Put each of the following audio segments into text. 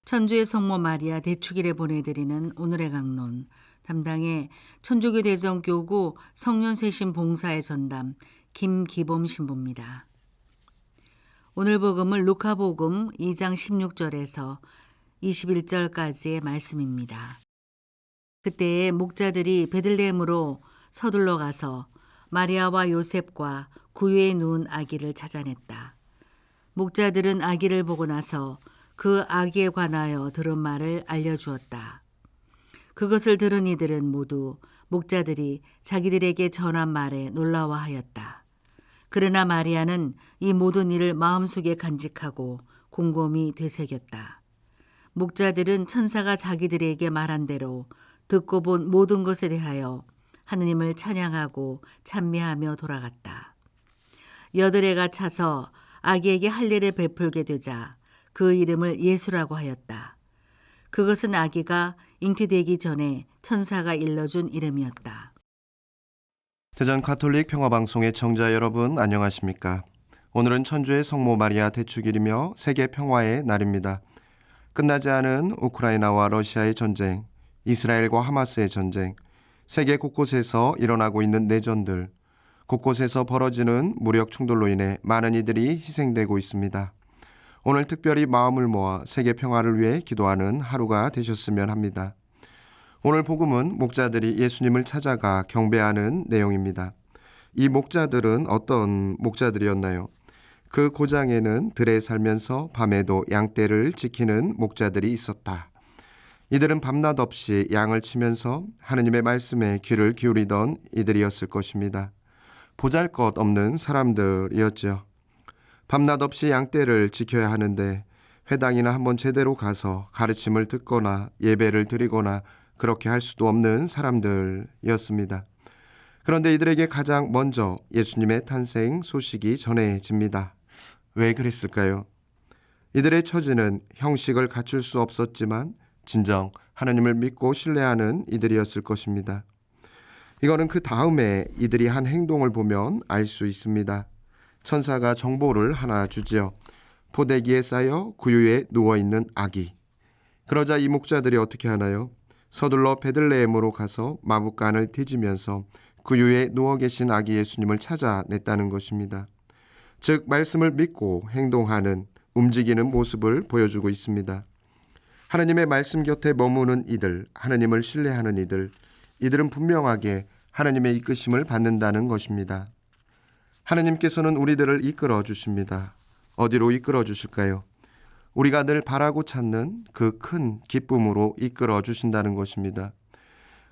천주의 성모 마리아 대축일에 보내드리는 오늘의 강론, 담당의 천주교 대전교구 성년쇄신 봉사의 전담 김기범 신부입니다. 오늘 복음은 루카복음 2장 16절에서 21절까지의 말씀입니다. 그때에 목자들이 베들레헴으로 서둘러 가서 마리아와 요셉과 구유에 누운 아기를 찾아냈다. 목자들은 아기를 보고 나서 그 아기에 관하여 들은 말을 알려주었다. 그것을 들은 이들은 모두 목자들이 자기들에게 전한 말에 놀라워하였다. 그러나 마리아는 이 모든 일을 마음속에 간직하고 곰곰이 되새겼다. 목자들은 천사가 자기들에게 말한 대로 듣고 본 모든 것에 대하여 하느님을 찬양하고 찬미하며 돌아갔다. 여드레가 차서 아기에게 할례를 베풀게 되자 그 이름을 예수라고 하였다. 그것은 아기가 잉태되기 전에 천사가 일러준 이름이었다. 대전 가톨릭 평화방송의 청자 여러분 안녕하십니까? 오늘은 천주의 성모 마리아 대축일이며 세계 평화의 날입니다. 끝나지 않은 우크라이나와 러시아의 전쟁, 이스라엘과 하마스의 전쟁, 세계 곳곳에서 일어나고 있는 내전들, 곳곳에서 벌어지는 무력 충돌로 인해 많은 이들이 희생되고 있습니다. 오늘 특별히 마음을 모아 세계 평화를 위해 기도하는 하루가 되셨으면 합니다. 오늘 복음은 목자들이 예수님을 찾아가 경배하는 내용입니다. 이 목자들은 어떤 목자들이었나요? 그 고장에는 들에 살면서 밤에도 양떼를 지키는 목자들이 있었다. 이들은 밤낮 없이 양을 치면서 하느님의 말씀에 귀를 기울이던 이들이었을 것입니다. 보잘것없는 사람들이었죠. 밤낮 없이 양떼를 지켜야 하는데 회당이나 한번 제대로 가서 가르침을 듣거나 예배를 드리거나 그렇게 할 수도 없는 사람들이었습니다. 그런데 이들에게 가장 먼저 예수님의 탄생 소식이 전해집니다. 왜 그랬을까요? 이들의 처지는 형식을 갖출 수 없었지만 진정 하나님을 믿고 신뢰하는 이들이었을 것입니다. 이거는 그 다음에 이들이 한 행동을 보면 알 수 있습니다. 천사가 정보를 하나 주지요. 포대기에 쌓여 구유에 누워있는 아기. 그러자 이 목자들이 어떻게 하나요? 서둘러 베들레헴으로 가서 마부간을 뒤지면서 구유에 누워 계신 아기 예수님을 찾아냈다는 것입니다. 즉 말씀을 믿고 행동하는, 움직이는 모습을 보여주고 있습니다. 하나님의 말씀 곁에 머무는 이들, 하나님을 신뢰하는 이들은 분명하게 하나님의 이끄심을 받는다는 것입니다. 하나님께서는 우리들을 이끌어 주십니다. 어디로 이끌어 주실까요? 우리가 늘 바라고 찾는 그 큰 기쁨으로 이끌어 주신다는 것입니다.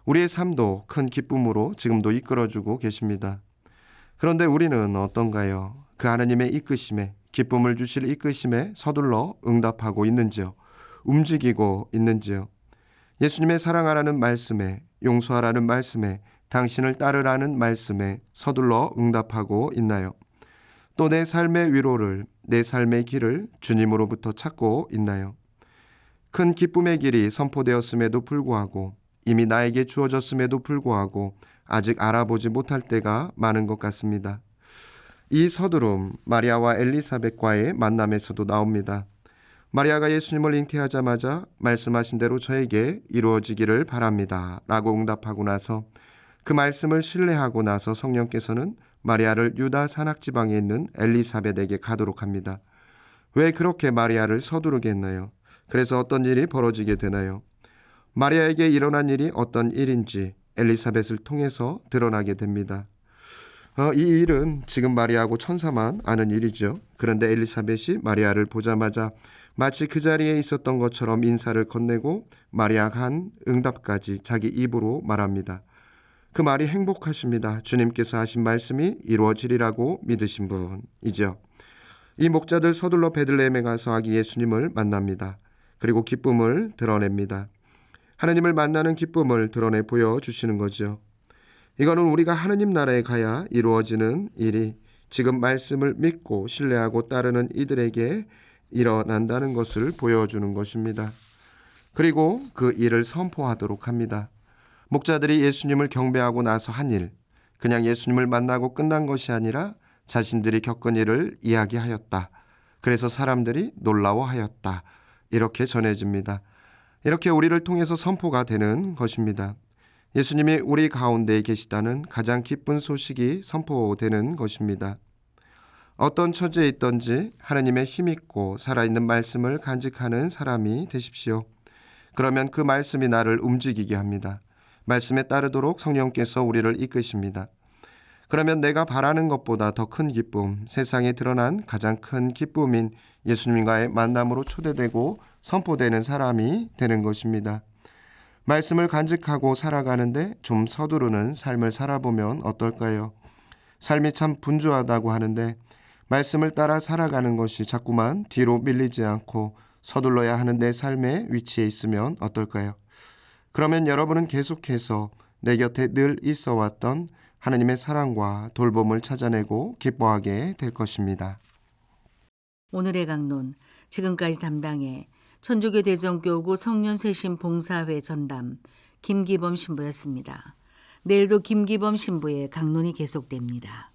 우리의 삶도 큰 기쁨으로 지금도 이끌어 주고 계십니다. 그런데 우리는 어떤가요? 그 하나님의 이끄심에, 기쁨을 주실 이끄심에 서둘러 응답하고 있는지요? 움직이고 있는지요? 예수님의 사랑하라는 말씀에, 용서하라는 말씀에, 당신을 따르라는 말씀에 서둘러 응답하고 있나요? 또 내 삶의 위로를, 내 삶의 길을 주님으로부터 찾고 있나요? 큰 기쁨의 길이 선포되었음에도 불구하고, 이미 나에게 주어졌음에도 불구하고 아직 알아보지 못할 때가 많은 것 같습니다. 이 서두름 마리아와 엘리사벳과의 만남에서도 나옵니다. 마리아가 예수님을 잉태하자마자 말씀하신 대로 저에게 이루어지기를 바랍니다 라고 응답하고 나서 그 말씀을 신뢰하고 나서 성령께서는 마리아를 유다 산악지방에 있는 엘리사벳에게 가도록 합니다. 왜 그렇게 마리아를 서두르게 했나요? 그래서 어떤 일이 벌어지게 되나요? 마리아에게 일어난 일이 어떤 일인지 엘리사벳을 통해서 드러나게 됩니다. 이 일은 지금 마리아하고 천사만 아는 일이죠. 그런데 엘리사벳이 마리아를 보자마자 마치 그 자리에 있었던 것처럼 인사를 건네고 마리아가 한 응답까지 자기 입으로 말합니다. 그 말이 행복하십니다. 주님께서 하신 말씀이 이루어지리라고 믿으신 분이죠. 이 목자들 서둘러 베들레헴에 가서 아기 예수님을 만납니다. 그리고 기쁨을 드러냅니다. 하나님을 만나는 기쁨을 드러내 보여주시는 거죠. 이거는 우리가 하느님 나라에 가야 이루어지는 일이 지금 말씀을 믿고 신뢰하고 따르는 이들에게 일어난다는 것을 보여주는 것입니다. 그리고 그 일을 선포하도록 합니다. 목자들이 예수님을 경배하고 나서 한 일, 그냥 예수님을 만나고 끝난 것이 아니라 자신들이 겪은 일을 이야기하였다. 그래서 사람들이 놀라워하였다. 이렇게 전해집니다. 이렇게 우리를 통해서 선포가 되는 것입니다. 예수님이 우리 가운데에 계시다는 가장 기쁜 소식이 선포되는 것입니다. 어떤 처지에 있든지 하나님의 힘있고 살아있는 말씀을 간직하는 사람이 되십시오. 그러면 그 말씀이 나를 움직이게 합니다. 말씀에 따르도록 성령께서 우리를 이끄십니다. 그러면 내가 바라는 것보다 더 큰 기쁨, 세상에 드러난 가장 큰 기쁨인 예수님과의 만남으로 초대되고 선포되는 사람이 되는 것입니다. 말씀을 간직하고 살아가는데 좀 서두르는 삶을 살아보면 어떨까요? 삶이 참 분주하다고 하는데 말씀을 따라 살아가는 것이 자꾸만 뒤로 밀리지 않고 서둘러야 하는 내 삶의 위치에 있으면 어떨까요? 그러면 여러분은 계속해서 내 곁에 늘 있어 왔던 하나님의 사랑과 돌봄을 찾아내고 기뻐하게 될 것입니다. 오늘의 강론, 지금까지 담당해 천주교 대전교구 성년쇄신 봉사회 전담 김기범 신부였습니다. 내일도 김기범 신부의 강론이 계속됩니다.